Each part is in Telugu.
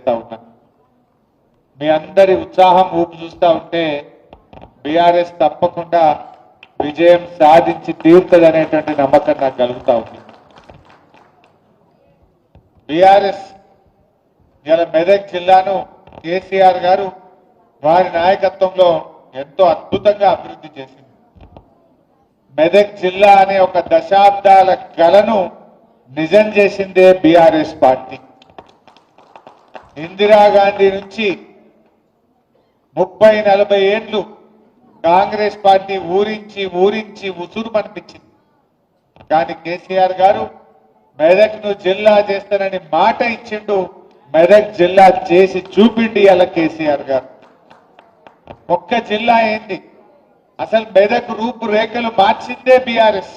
చేస్తా ఉన్నా. మీ అందరి ఉత్సాహం ఊపు చూస్తా ఉంటే బీఆర్ఎస్ తప్పకుండా విజయం సాధించి తీరుతుందనేటువంటి నమ్మకం నాకు కలుగుతా ఉంది. బీఆర్ఎస్ ఇలా మెదక్ జిల్లాను కేసీఆర్ గారు వారి నాయకత్వంలో ఎంతో అద్భుతంగా అభివృద్ధి చేసింది. మెదక్ జిల్లా అనే ఒక దశాబ్దాల కలను నిజం చేసిందే బీఆర్ఎస్ పార్టీ. ఇందిరాగాంధీ నుంచి 30-40 ఏళ్లు కాంగ్రెస్ పార్టీ ఊరించి ఉసురు పనిపించింది. కానీ కేసీఆర్ గారు మెదక్ను జిల్లా చేస్తానని మాట ఇచ్చిండు. మెదక్ జిల్లా చేసి చూపిండి అలా కేసీఆర్ గారు. ఒక్క జిల్లా ఏంటి, అసలు మెదక్ రూపురేఖలు మార్చిందే బీఆర్ఎస్.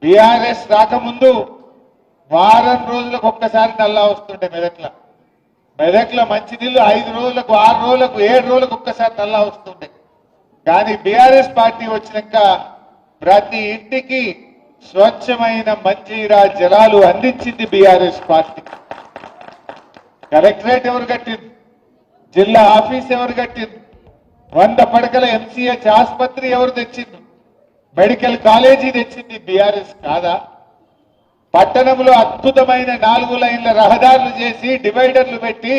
బీఆర్ఎస్ రాకముందు వారం రోజులకు ఒక్కసారి నల్లా వస్తుండే మెదక్లో మంచినీళ్ళు 5 రోజులకు 6 రోజులకు 7 రోజులకు ఒక్కసారి నల్లా వస్తుండే. కానీ బీఆర్ఎస్ పార్టీ వచ్చినాక ప్రతి ఇంటికి స్వచ్ఛమైన మంజీరా జలాలు అందించింది బీఆర్ఎస్ పార్టీ. కలెక్టరేట్ ఎవరు కట్టింది, జిల్లా ఆఫీస్ ఎవరు కట్టింది, 100 పడకల ఎంసీహెచ్ ఆసుపత్రి ఎవరు తెచ్చింది, మెడికల్ కాలేజీ తెచ్చింది బీఆర్ఎస్ కాదా? పట్టణంలో అద్భుతమైన 4 లైన్ల రహదారులు చేసి డివైడర్లు పెట్టి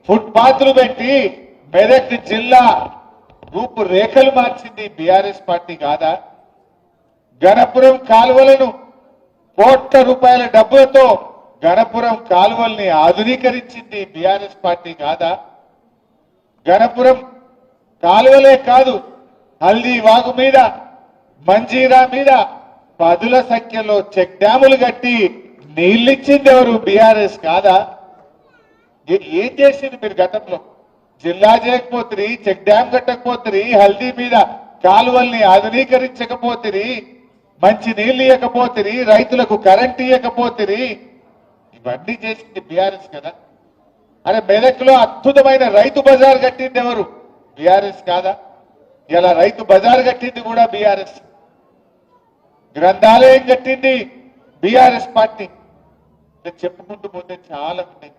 ఫుట్పాత్లు పెట్టి మెదక్ జిల్లా రూపురేఖలు మార్చింది బీఆర్ఎస్ పార్టీ కాదా? గణపురం కాలువలను కోట్ల రూపాయల డబ్బులతో గణపురం కాలువల్ని ఆధునీకరించింది బీఆర్ఎస్ పార్టీ కాదా? గణపురం కాలువలే కాదు, హల్దీ వాగు మీద, మంజీరా మీద 10ల సంఖ్యలో చెక్ డ్యాములు కట్టి నీళ్ళిచ్చింది ఎవరు? బీఆర్ఎస్ కాదా? ఏం చేసింది మీరు గతంలో? జిల్లా చేయకపోతే, చెక్ డ్యామ్ కట్టకపోతే, హల్దీ మీద కాలువల్ని ఆధునీకరించకపోతే, మంచి నీళ్లు ఇవ్వకపోతే, రైతులకు కరెంట్ ఇవ్వకపోతే, ఇవన్నీ చేసింది బీఆర్ఎస్ కదా. అరే మెదక్లో అద్భుతమైన రైతు బజార్ కట్టింది ఎవరు? బీఆర్ఎస్ కాదా? ఇలా రైతు బజార్ కట్టింది కూడా బీఆర్ఎస్. గ్రంథాలయం కట్టింది బీఆర్ఎస్ పార్టీ. చెప్పుకుంటూ పోతే చాలా ఉన్నాయి.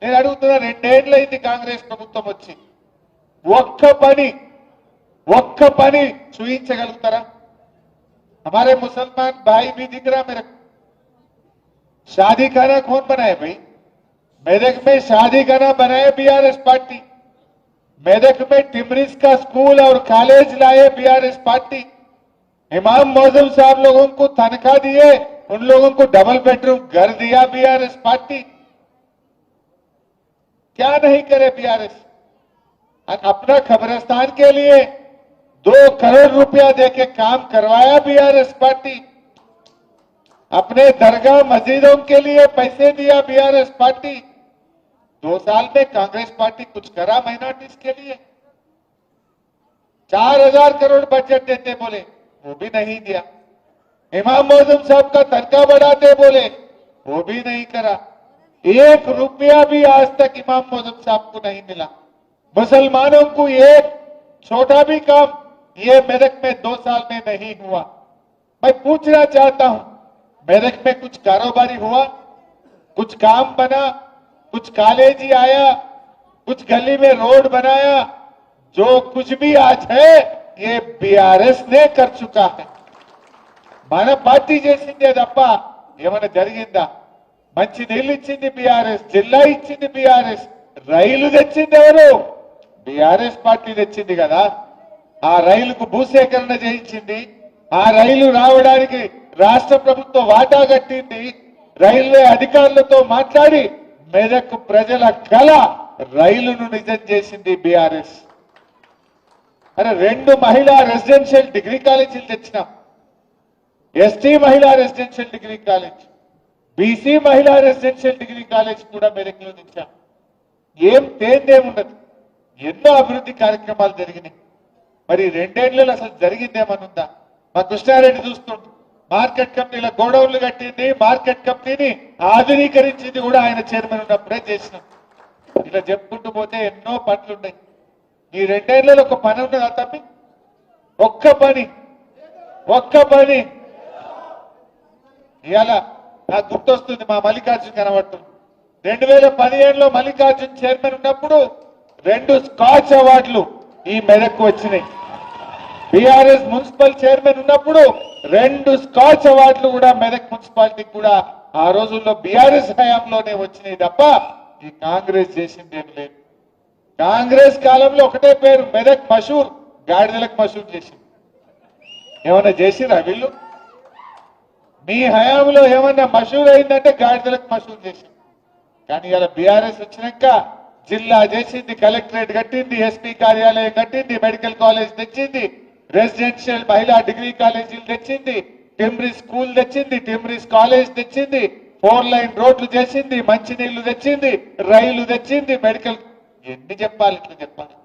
నేను అడుగుతున్నా, 2 ఏళ్లైంది కాంగ్రెస్ ప్రభుత్వం వచ్చి, ఒక్క పని చూయించగలుగుతారా? हमारे मुसलमान भाई भी दिख रहा मेरे को। शादी खाना कौन बनाए भाई? मेदक में शादी खाना बनाए बीआरएस पार्टी। मेदक में टिमरिस का स्कूल और कॉलेज लाए बीआरएस पार्टी। इमाम मौजूम साहब लोगों को तनख्वाह दिए, उन लोगों को डबल बेडरूम घर दिया बीआरएस पार्टी। क्या नहीं करे बीआरएस? अपना खबरस्तान के लिए 2 करोड़ रुपया देके काम करवाया बीआरएस पार्टी। अपने दरगाह मस्जिदों के लिए पैसे दिया बीआरएस पार्टी। 2 साल में कांग्रेस पार्टी कुछ करा माइनॉरिटीज के लिए? 4000 करोड़ बजट देते बोले, वो भी नहीं दिया। इमाम मौजूम साहब का तनख्वाह बढ़ाते बोले, वो भी नहीं करा। 1 रुपया भी आज तक इमाम मौजूम साहब को नहीं मिला। मुसलमानों को एक छोटा भी काम ये मेदक में 2 साल में नहीं हुआ। मैं पूछना चाहता हूं, मेदक में कुछ कारोबारी हुआ, कुछ काम बना, कुछ कॉलेज ही आया, कुछ गली में रोड बनाया? जो कुछ भी आज है ये बीआरएस ने कर चुका है। మన పార్టీ చేసిందే తప్ప ఏమైనా జరిగిందా? మంచి నీళ్ళు ఇచ్చింది బీఆర్ఎస్, జిల్లా ఇచ్చింది బీఆర్ఎస్, రైలు తెచ్చింది ఎవరు? బీఆర్ఎస్ పార్టీ తెచ్చింది కదా. ఆ రైలుకు భూసేకరణ చేయించింది, ఆ రైలు రావడానికి రాష్ట్ర ప్రభుత్వం వాటా కట్టింది, రైల్వే అధికారులతో మాట్లాడి మెదక్ ప్రజల కళ రైలును నిజం చేసింది బీఆర్ఎస్. అరే 2 మహిళా రెసిడెన్షియల్ డిగ్రీ కాలేజీలు తెచ్చినాం. ఎస్టీ మహిళా రెసిడెన్షియల్ డిగ్రీ కాలేజ్, బీసీ మహిళా రెసిడెన్షియల్ డిగ్రీ కాలేజ్ కూడా మెదక్లో తెచ్చాం. ఏం తేందేముండదు, ఎన్నో అభివృద్ధి కార్యక్రమాలు జరిగినాయి. మరి 2 ఏళ్లలో అసలు జరిగిందేమనుందా? మా కృష్ణారెడ్డి చూస్తుంటే మార్కెట్ కమిటీల గోడౌన్లు కట్టింది, మార్కెట్ కమిటీని ఆధునీకరించింది కూడా ఆయన చైర్మన్ ఉన్నప్పుడే చేసినాం. ఇలా చెప్పుకుంటూ పోతే ఎన్నో పనులున్నాయి. ఈ 2 ఏళ్లలో ఒక పని ఉన్నదా తప్పి? ఒక్క పని ఇవాళ నాకు గుర్తొస్తుంది, మా మల్లికార్జున కనబడుతుంది. 2015లో మల్లికార్జున్ చైర్మన్ ఉన్నప్పుడు 2 స్కాచ్ అవార్డులు ఈ మెదక్కు వచ్చినాయి. బీఆర్ఎస్ మున్సిపల్ చైర్మన్ ఉన్నప్పుడు 2 స్కాచ్ అవార్డులు కూడా మెదక్ మున్సిపాలిటీకి కూడా ఆ రోజుల్లో బీఆర్ఎస్ హయాంలోనే వచ్చినాయి తప్ప ఈ కాంగ్రెస్ చేసింది ఏం లేదు. కాంగ్రెస్ కాలంలో ఒకటే పేరు మెదక్ మషూర్, గాడిదలకు మషూర్ చేసింది. ఏమన్నా చేసిరా వీళ్ళు? మీ హయాంలో ఏమన్నా మషూర్ అయిందంటే గాడిదలకు మషూర్ చేసింది. కానీ ఇలా బీఆర్ఎస్ వచ్చినాక జిల్లా చేసింది, కలెక్టరేట్ కట్టింది, ఎస్పీ కార్యాలయం కట్టింది, మెడికల్ కాలేజ్ తెచ్చింది, రెసిడెన్షియల్ మహిళా డిగ్రీ కాలేజీలు తెచ్చింది, టిమ్రిస్ స్కూల్ తెచ్చింది, టిమ్రిస్ కాలేజ్ తెచ్చింది, 4 లైన్ రోడ్లు చేసింది, మంచినీళ్లు తెచ్చింది, రైలు తెచ్చింది, మెడికల్. ఎన్ని చెప్పాలి? ఇట్లా చెప్పాలి.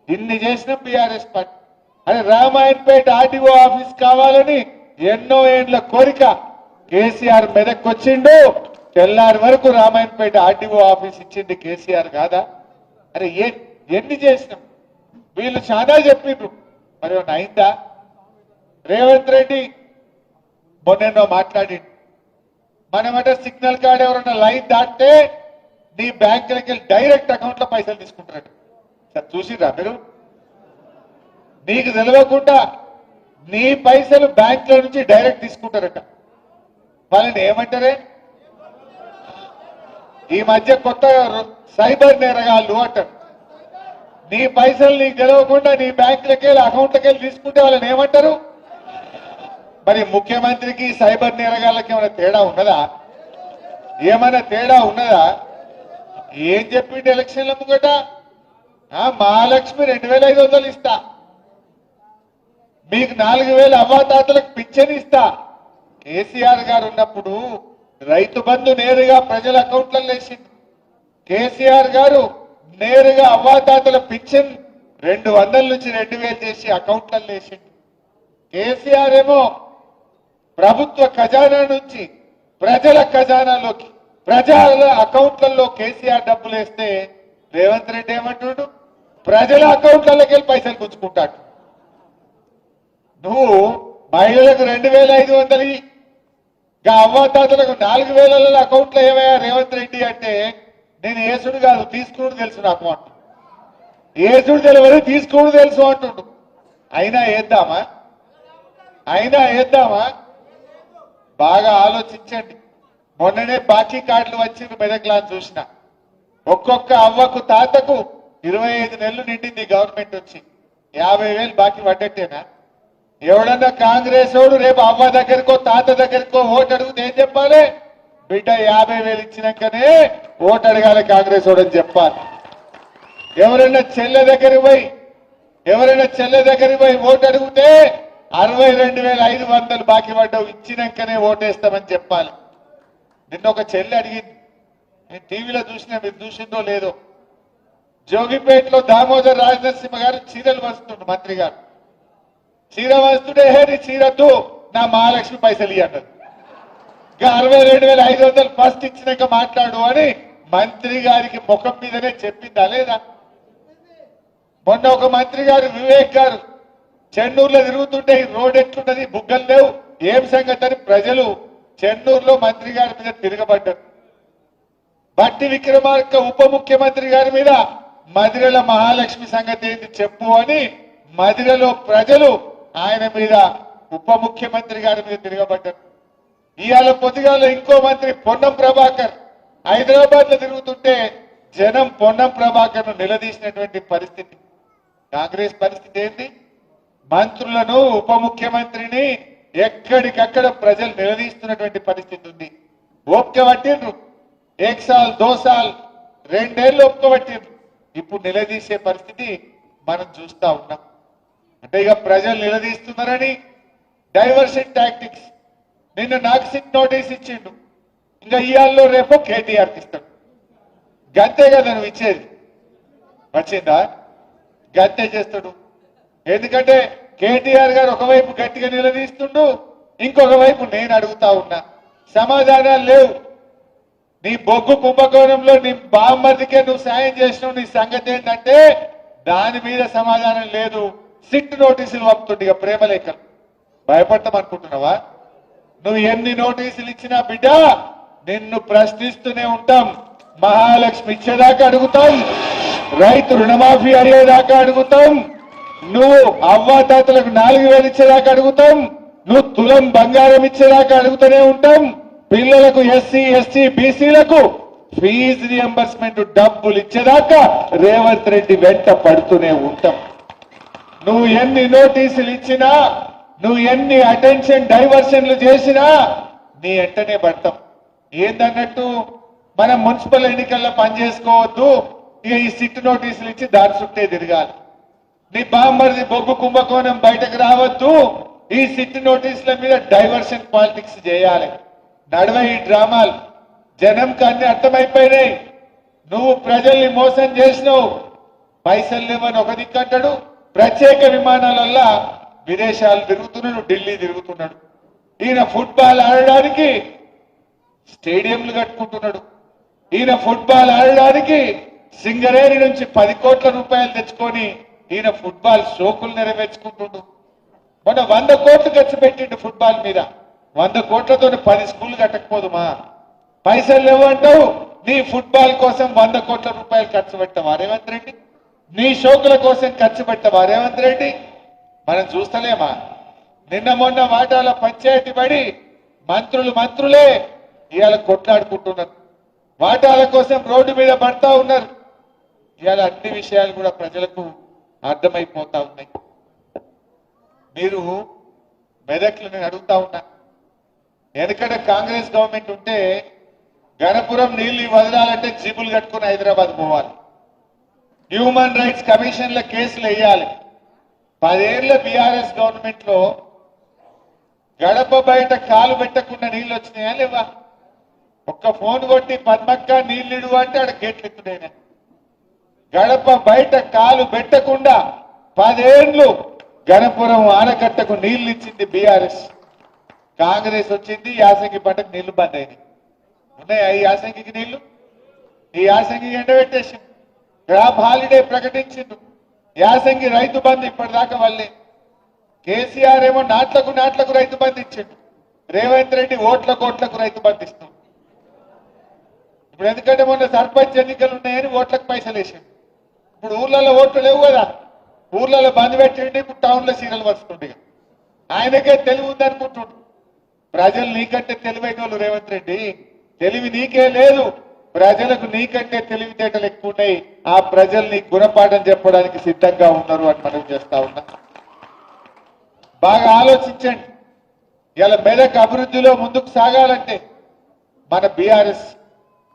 ఇన్ని చేసిన బీఆర్ఎస్ పార్టీ. అరే రామాయణపేట ఆర్టీఓ ఆఫీస్ కావాలని ఎన్నో ఏండ్ల కోరిక. కేసీఆర్ మెదక్ వచ్చిండు, తెల్లారి వరకు రామాయణపేట ఆర్టీఓ ఆఫీస్ ఇచ్చింది కేసీఆర్ కాదా? అరే ఎన్ని చేసినాం? వీళ్ళు చాలా చెప్పిండ్రు, మరి అయిందా? రేవంత్ రెడ్డి మొన్నెన్నో మాట్లాడిండు. మనమట సిగ్నల్ కార్డ్ ఎవరన్నా లైన్ దాటితే నీ బ్యాంకులకి వెళ్ళి డైరెక్ట్ అకౌంట్ లో పైసలు తీసుకుంటారట. సార్ చూసిరా మీరు? నీకు తెలియకుండా నీ పైసలు బ్యాంకుల నుంచి డైరెక్ట్ తీసుకుంటారట. వాళ్ళని ఏమంటారే? ఈ మధ్య కొత్త సైబర్ నేరగాళ్ళు అంటారు. నీ పైసలు నీకు తెలియకుండా నీ బ్యాంకులకి వెళ్ళి అకౌంట్లకి వెళ్ళి తీసుకుంటే వాళ్ళని ఏమంటారు? మరి ముఖ్యమంత్రికి సైబర్ నేరగాళ్ళకి ఏమైనా తేడా ఉన్నదా? ఏమైనా తేడా ఉన్నదా? ఏం చెప్పిండు ఎలక్షన్ల ముంగట? మహాలక్ష్మి 2500 ఇస్తా, మీకు 4000 అవ్వాతాతలకు పింఛన్ ఇస్తా. కేసీఆర్ గారు ఉన్నప్పుడు రైతు బంధు నేరుగా ప్రజల అకౌంట్లలో వేసింది. కేసీఆర్ గారు నేరుగా అవ్వాతాతల పింఛన్ 200 నుంచి 2000 చేసి అకౌంట్లలో వేసింది. కేసీఆర్ ఏమో ప్రభుత్వ ఖజానా నుంచి ప్రజల ఖజానాలోకి, ప్రజల అకౌంట్లలో కేసీఆర్ డబ్బులు వేస్తే రేవంత్ రెడ్డి ఏమంటున్నాడు? ప్రజల అకౌంట్లలోకి వెళ్ళి పైసలు గుంజుకుంటాడు. నువ్వు మహిళలకు 2500 అవ్వాతాతలకు 4000 అకౌంట్లో ఏమయ్యా రేవంత్ రెడ్డి అంటే, నేను ఏసుడు కాదు తీసుకుడు తెలుసు నాకు అంటు. ఏసుడు తెలియదు తీసుకుడు తెలుసు అంటుండు. అయినా వేద్దామా? బాగా ఆలోచించండి. మొన్ననే బాకీ కార్డులు వచ్చింది మెదక్లా చూసిన. ఒక్కొక్క అవ్వకు తాతకు 25 నెలలు నిండింది గవర్నమెంట్ వచ్చి. 50,000 బాకీ పడ్డట్టేనా? ఎవడన్నా కాంగ్రెస్ వాడు రేపు అవ్వ దగ్గరకో తాత దగ్గరకో ఓటు అడిగితే ఏం చెప్పాలి? బిడ్డ 50,000 ఇచ్చినాకనే ఓటు అడగాలి కాంగ్రెస్ వాడు అని చెప్పాలి. ఎవరైనా చెల్లె దగ్గరికి పోయి ఓటు అడిగితే 62,500 బాకీ పడ్డావు, ఇచ్చినాకనే ఓటేస్తామని చెప్పాలి. నిన్న ఒక చెల్లె అడిగింది, నేను టీవీలో చూసినా, మీరు చూసిందో లేదో. జోగిపేటలో దామోదర్ రాజనరసింహ గారు చీరలు వస్తుండ్రు, మంత్రి గారు చీర వస్తుంటే నీ చీరద్దు, నా మహాలక్ష్మి పైసలు ఇవ్వండి. ఇంకా 62,500 ఫస్ట్ ఇచ్చినాక మాట్లాడు అని మంత్రి గారికి ముఖం మీదనే చెప్పిందా లేదా? మొన్న ఒక మంత్రి గారు వివేక్ గారు చెన్నూరులో తిరుగుతుంటే ఈ రోడ్ ఎట్లున్నది, బుగ్గలు లేవు, ఏం సంగతి అని ప్రజలు చెన్నూరులో మంత్రి గారి మీద తిరగబడ్డారు. బట్టి విక్రమార్క ఉప ముఖ్యమంత్రి గారి మీద మదిరల మహాలక్ష్మి సంగతి ఏంటి చెప్పు అని మదిరలో ప్రజలు ఆయన మీద, ఉప ముఖ్యమంత్రి గారి మీద తిరగబడ్డారు. ఇవాళ పొద్దుగాల ఇంకో మంత్రి పొన్నం ప్రభాకర్ హైదరాబాద్ లో తిరుగుతుంటే జనం పొన్నం ప్రభాకర్ ను నిలదీసినటువంటి పరిస్థితి. కాంగ్రెస్ పరిస్థితి ఏంటి? మంత్రులను, ఉప ముఖ్యమంత్రిని ఎక్కడికక్కడ ప్రజలు నిలదీస్తున్నటువంటి పరిస్థితి ఉంది. ఓపిక పట్టిండ్రు, 1 సాల్ 2 సాల్ 2 ఏళ్ళు ఓపిక పట్టిండ్రు. ఇప్పుడు నిలదీసే పరిస్థితి మనం చూస్తా ఉన్నాం. అంటే ఇక ప్రజలు నిలదీస్తున్నారని డైవర్షన్ టాక్టిక్స్. నిన్న నాక్సిక్ నోటీస్ ఇచ్చిండు, ఇంకా ఇయాల్లో రేపు కేటీఆర్కి ఇస్తాడు. గంతే కదా నువ్వు ఇచ్చేది, వచ్చిందా? గంతే చేస్తాడు. ఎందుకంటే కేటీఆర్ గారు ఒకవైపు గట్టిగా నిలదీస్తుండు, ఇంకొక వైపు నేను అడుగుతా ఉన్నా, సమాధానాలు లేవు. నీ బొగ్గు కుంభకోణంలో నీ బామ్మర్దికే నువ్వు సాయం చేసినావు, నీ సంగతి ఏంటంటే దాని మీద సమాధానం లేదు. సిట్ నోటీసులు పంపుతుండే, ఇక ప్రేమలేఖలు. భయపడతాం అనుకుంటున్నావా? నువ్వు ఎన్ని నోటీసులు ఇచ్చినా బిడ్డ నిన్ను ప్రశ్నిస్తూనే ఉంటాం. మహాలక్ష్మి ఇచ్చేదాకా అడుగుతాం, రైతు రుణమాఫీ అయ్యేదాకా అడుగుతాం, నువ్వు అవ్వాతాతలకు 4000 ఇచ్చేదాకా అడుగుతాం, నువ్వు తులం బంగారం ఇచ్చేదాకా అడుగుతూనే ఉంటాం. పిల్లలకు ఎస్సీ ఎస్టీ బీసీలకు ఫీజు రియంబర్స్మెంట్ డబ్బులు ఇచ్చేదాకా రేవంత్ రెడ్డి వెంట పడుతూనే ఉంటాం. నువ్వు ఎన్ని నోటీసులు ఇచ్చినా, నువ్వు ఎన్ని అటెన్షన్ డైవర్షన్లు చేసినా నీ వెంటనే పడతాం. ఏందన్నట్టు మనం మున్సిపల్ ఎన్నికల్లో పనిచేసుకోవద్దు, ఇక ఈ సిట్ నోటీసులు ఇచ్చి దాని చుట్టే తిరగాలి. నీ బామ్మరిది బొగ్గు కుంభకోణం బయటకు రావద్దు, ఈ సిట్ నోటీసుల మీద డైవర్షన్ పాలిటిక్స్ చేయాలి. నడవ ఈ డ్రామాలు జనంకి అన్ని అర్థమైపోయినాయి. నువ్వు ప్రజల్ని మోసం చేసినావు, పైసలు లేవని ఒక దిక్కంటాడు, ప్రత్యేక విమానాలల్లా విదేశాలు తిరుగుతున్నాడు, ఢిల్లీ తిరుగుతున్నాడు. ఈయన ఫుట్బాల్ ఆడడానికి స్టేడియంలు కట్టుకుంటున్నాడు. ఈయన ఫుట్బాల్ ఆడడానికి సింగరేణి నుంచి 10 కోట్ల రూపాయలు తెచ్చుకొని ఈయన ఫుట్బాల్ షోకులు నెరవేర్చుకుంటుండు. మొన్న 100 కోట్లు ఖర్చు పెట్టిండు ఫుట్బాల్ మీద. 100 కోట్లతో 10 స్కూళ్లు కట్టకపోదుమా? పైసలు లేవంటావు, నీ ఫుట్బాల్ కోసం 100 కోట్ల రూపాయలు ఖర్చు పెట్టవా రేవంత్ రెడ్డి? నీ షోకుల కోసం ఖర్చు పెట్టవా రేవంత్ రెడ్డి? మనం చూస్తలేమా? నిన్న మొన్న వాటాల పంచాయతీ పడి మంత్రులే ఇవాళ కొట్లాడుకుంటున్నారు, వాటాల కోసం రోడ్డు మీద పడతా ఉన్నారు. ఇవాళ అన్ని విషయాలు కూడా ప్రజలకు అర్థమైపోతా ఉన్నాయి. మీరు మెదక్లు నేను అడుగుతా ఉన్నా, వెనకడ కాంగ్రెస్ గవర్నమెంట్ ఉంటే గణపురం నీళ్లు వదలాలంటే జీపులు కట్టుకుని హైదరాబాద్ పోవాలి, హ్యూమన్ రైట్స్ కమిషన్ల కేసులు వేయాలి. 10 ఏళ్ల బీఆర్ఎస్ గవర్నమెంట్ లో గడప బయట కాలు పెట్టకుండా నీళ్లు వచ్చినాయా లేవా? ఒక్క ఫోన్ కొట్టి పద్మక్క నీళ్లు అంటే ఆడ గేట్లు ఎత్తుడైనా. గడప బయట కాలు పెట్టకుండా 10 ఏళ్లు గణపురం ఆనకట్టకు నీళ్లు ఇచ్చింది బీఆర్ఎస్. కాంగ్రెస్ వచ్చింది, యాసంగి పంటకు నీళ్లు బంద్ అయినాయి. ఉన్నాయా ఈ యాసంగికి నీళ్లు? ఈ యాసంగి ఎండబెట్టేసి క్రాప్ హాలిడే ప్రకటించిండు. యాసంగి రైతు బంధు ఇప్పటిదాకా వాళ్ళే. కేసీఆర్ ఏమో నాట్లకు రైతు బంధు ఇచ్చిండు, రేవంత్ రెడ్డి ఓట్లకు రైతు బంధు ఇస్తాం. ఇప్పుడు ఎందుకంటే మొన్న సర్పంచ్ ఎన్నికలు ఉన్నాయని ఓట్లకు పైసలు వేసిండు. ఇప్పుడు ఊర్లలో ఓట్లు లేవు కదా, ఊర్లలో బంద్ పెట్టిండి, ఇప్పుడు టౌన్లో సీరియల్ వస్తుండే. ఆయనకే తెలివి ఉందనుకుంటుండు. ప్రజలు నీకంటే తెలివైన వాళ్ళు రేవంత్ రెడ్డి, తెలివి నీకే లేదు, ప్రజలకు నీకంటే తెలివితేటలు ఎక్కువ ఉన్నాయి. ఆ ప్రజలు నీ గుణపాఠం చెప్పడానికి సిద్ధంగా ఉన్నారు అని మనం చేస్తా ఉన్నా. బాగా ఆలోచించండి. ఇలా మెదక్ అభివృద్ధిలో ముందుకు సాగాలంటే మన బీఆర్ఎస్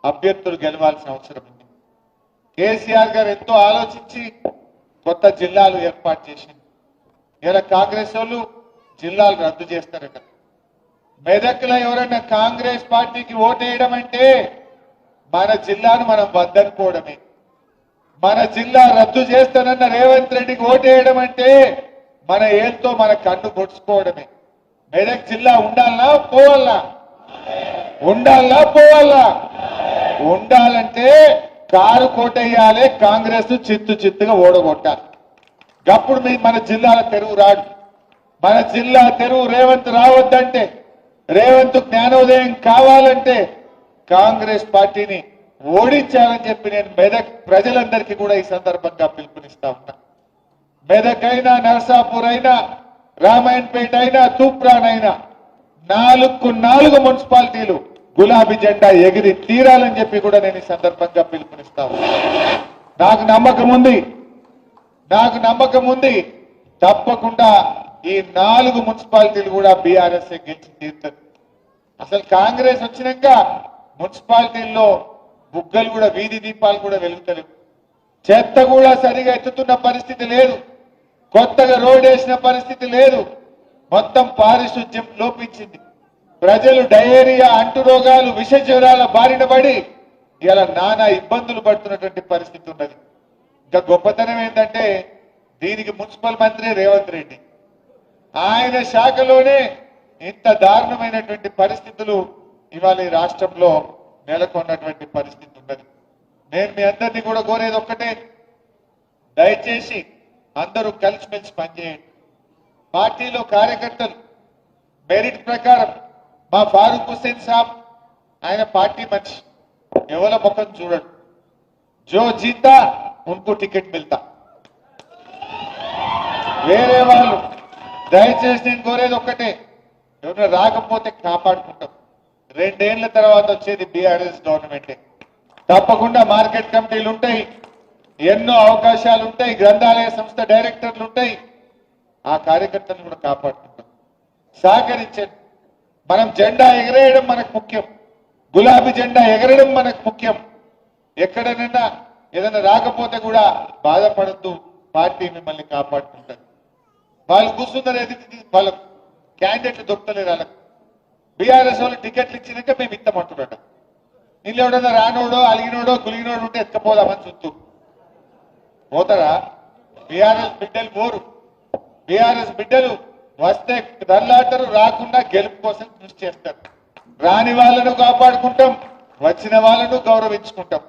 అభ్యర్థులు గెలవాల్సిన అవసరం ఉంది. కేసీఆర్ గారు ఎంతో ఆలోచించి కొత్త జిల్లాలు ఏర్పాటు చేసింది. ఇలా కాంగ్రెస్ వాళ్ళు జిల్లాలు రద్దు చేస్తారట. మెదక్లో ఎవరైనా కాంగ్రెస్ పార్టీకి ఓటేయడం అంటే మన జిల్లాను మనం వద్దనుకోవడమే. మన జిల్లా రద్దు చేస్తానన్న రేవంత్ రెడ్డికి ఓటేయడం అంటే మన ఏళ్ళతో మన కన్ను పొడుచుకోవడమే. మెదక్ జిల్లా ఉండాలనా పోవాలా? ఉండాలనా పోవాలా? ఉండాలంటే కారు కోటేయాలి, కాంగ్రెస్ చిత్తుగా ఓడగొట్టాలి. గప్పుడు మన జిల్లాల తెరువు రాడు. మన జిల్లా తెరువు రేవంత్ రావద్దంటే, రేవంత్ జ్ఞానోదయం కావాలంటే కాంగ్రెస్ పార్టీని ఓడించాలని చెప్పి నేను మెదక్ ప్రజలందరికీ కూడా ఈ సందర్భంగా పిలుపునిస్తా ఉన్నా. మెదక్ అయినా, నర్సాపూర్ అయినా, రామాయణపేట అయినా, తూప్రాన్ అయినా 4 మున్సిపాలిటీలు గులాబీ జెండా ఎగిరి తీరాలని చెప్పి కూడా నేను ఈ సందర్భంగా పిలుపునిస్తా ఉన్నా. నాకు నమ్మకం ఉంది తప్పకుండా ఈ 4 మున్సిపాలిటీలు కూడా బీఆర్ఎస్ గెలిచి తీరుతుంది. అసలు కాంగ్రెస్ వచ్చినాక మున్సిపాలిటీల్లో బుగ్గలు కూడా, వీధి దీపాలు కూడా వెలుగుతలేవు. చెత్త కూడా సరిగా ఎత్తుతున్న పరిస్థితి లేదు, కొత్తగా రోడ్ వేసిన పరిస్థితి లేదు. మొత్తం పారిశుద్ధ్యం లోపించింది. ప్రజలు డయేరియా, అంటురోగాలు, విష జ్వరాల బారిన పడి ఇలా నానా ఇబ్బందులు పడుతున్నటువంటి పరిస్థితి ఉన్నది. ఇంకా గొప్పతనం ఏంటంటే దీనికి మున్సిపల్ మంత్రి రేవంత్ రెడ్డి, ఆయన శాఖలోనే ఇంత దారుణమైనటువంటి పరిస్థితులు ఇవాళ ఈ రాష్ట్రంలో నెలకొన్నటువంటి పరిస్థితి ఉన్నది. నేను మీ అందరినీ కూడా కోరేది ఒక్కటే, దయచేసి అందరూ కలిసిమెలిసి పనిచేయండి. పార్టీలో కార్యకర్తలు మెరిట్ ప్రకారం మా ఫారూక్ హుస్సేన్ సాబ్ ఆయన పార్టీ మనిషి ఎవరి ముఖం చూడడు జో జీతా ఉनको టికెట్ మిల్తా వేరే వాళ్ళు దయచేసి నేను కోరేది ఒక్కటే ఎవరైనా రాకపోతే కాపాడుకుంటాం 2 ఏళ్ల తర్వాత వచ్చేది బీఆర్ఎస్ గవర్నమెంటే తప్పకుండా మార్కెట్ కమిటీలు ఉంటాయి ఎన్నో అవకాశాలు ఉంటాయి గ్రంథాలయ సంస్థ డైరెక్టర్లు ఉంటాయి ఆ కార్యకర్తలను కూడా కాపాడుకుంటాం సహకరించండి మనం జెండా ఎగరేయడం మనకు ముఖ్యం గులాబీ జెండా ఎగరడం మనకు ముఖ్యం ఎక్కడనైనా ఏదైనా రాకపోతే కూడా బాధపడద్దు పార్టీ మిమ్మల్ని కాపాడుకుంటుంది వాళ్ళు కూర్చున్నారు ఎదుటి వాళ్ళకు క్యాండిడేట్లు దొరుకుతలేరు వాళ్ళకు బీఆర్ఎస్ వాళ్ళు టికెట్లు ఇచ్చినాక మేము ఇస్తామంటున్నట నీళ్ళు ఎవడన్నా రానోడో అలిగినోడో గులిగినోడు ఉంటే ఎత్తుకపోదామని చూస్తూ పోతారా బీఆర్ఎస్ బిడ్డలు పోరు బీఆర్ఎస్ బిడ్డలు వస్తే దల్లాటరు రాకుండా గెలుపు కోసం కృషి చేస్తారు రాని వాళ్ళను కాపాడుకుంటాం వచ్చిన వాళ్ళను గౌరవించుకుంటాం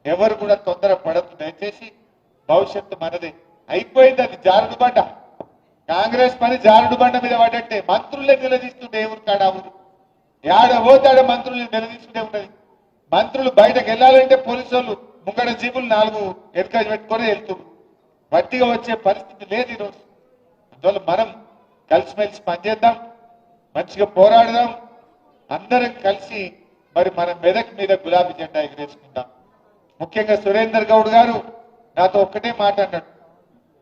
ఎవరు కూడా తొందర పడద్దు దయచేసి భవిష్యత్తు మనదే అయిపోయింది అది జారుడు బండ కాంగ్రెస్ పని జారుడు బండ మీద పడ్డట్టే మంత్రులే నిలదీస్తుంటే ఎవరు కాడా ఊరు ఏడ పోతాడ మంత్రులు నిలదీస్తుంటే ఉన్నది మంత్రులు బయటకు వెళ్ళాలంటే పోలీసు వాళ్ళు ముంగడ జీపులు 4 ఎన్కరేజ్ పెట్టుకొని వెళ్తున్నారు వట్టిగా వచ్చే పరిస్థితి లేదు ఈరోజు అందువల్ల మనం కలిసిమెలిసి పనిచేద్దాం మంచిగా పోరాడదాం అందరం కలిసి మరి మన మెదక్ మీద గులాబీ జెండా ఎగరేసుకుందాం ముఖ్యంగా సురేందర్ గౌడ్ గారు నాతో ఒక్కటే మాట అన్నాడు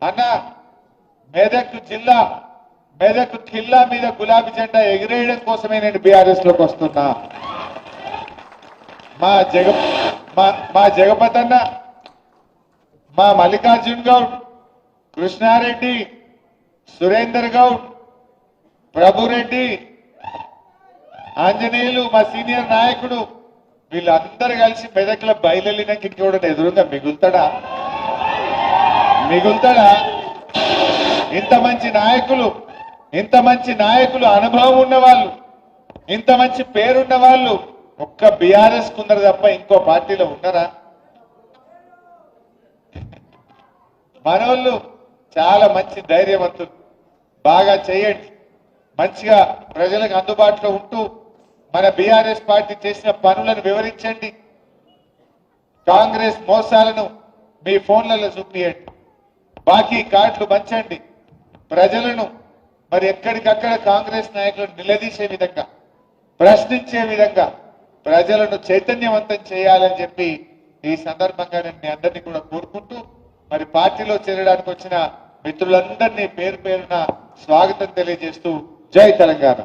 అన్న మెదక్ జిల్లా మెదక్ జిల్లా మీద గులాబీ జెండా ఎగిరేయడం కోసమే నేను బీఆర్ఎస్ లోకి వస్తున్నా మా జగపతి అన్న మా మల్లికార్జున్ గౌడ్ కృష్ణారెడ్డి సురేందర్ గౌడ్ ప్రభురెడ్డి ఆంజనేయులు మా సీనియర్ నాయకుడు వీళ్ళందరూ కలిసి మెదక్ల బయలునాక ఇంకోటి ఎదురుగా మిగులుతాడా ఇంత మంచి నాయకులు అనుభవం ఉన్న వాళ్ళు ఇంత మంచి పేరున్న వాళ్ళు ఒక్క బీఆర్ఎస్ కుందరు తప్ప ఇంకో పార్టీలో ఉన్నారా మనోళ్ళు చాలా మంచి ధైర్యవంతులు బాగా చేయండి మంచిగా ప్రజలకు అందుబాటులో ఉంటూ మన బీఆర్ఎస్ పార్టీ చేసిన పనులను వివరించండి కాంగ్రెస్ మోసాలను మీ ఫోన్లలో చూపియండి బాకీ కార్డులు పంచండి ప్రజలను మరి ఎక్కడికక్కడ కాంగ్రెస్ నాయకులను నిలదీసే విధంగా ప్రశ్నించే విధంగా ప్రజలను చైతన్యవంతం చేయాలని చెప్పి ఈ సందర్భంగా నేను మీ అందరినీ కూడా కోరుకుంటూ మరి పార్టీలో చేరడానికి వచ్చిన మిత్రులందరినీ పేరు పేరున స్వాగతం తెలియజేస్తూ జై తెలంగాణ.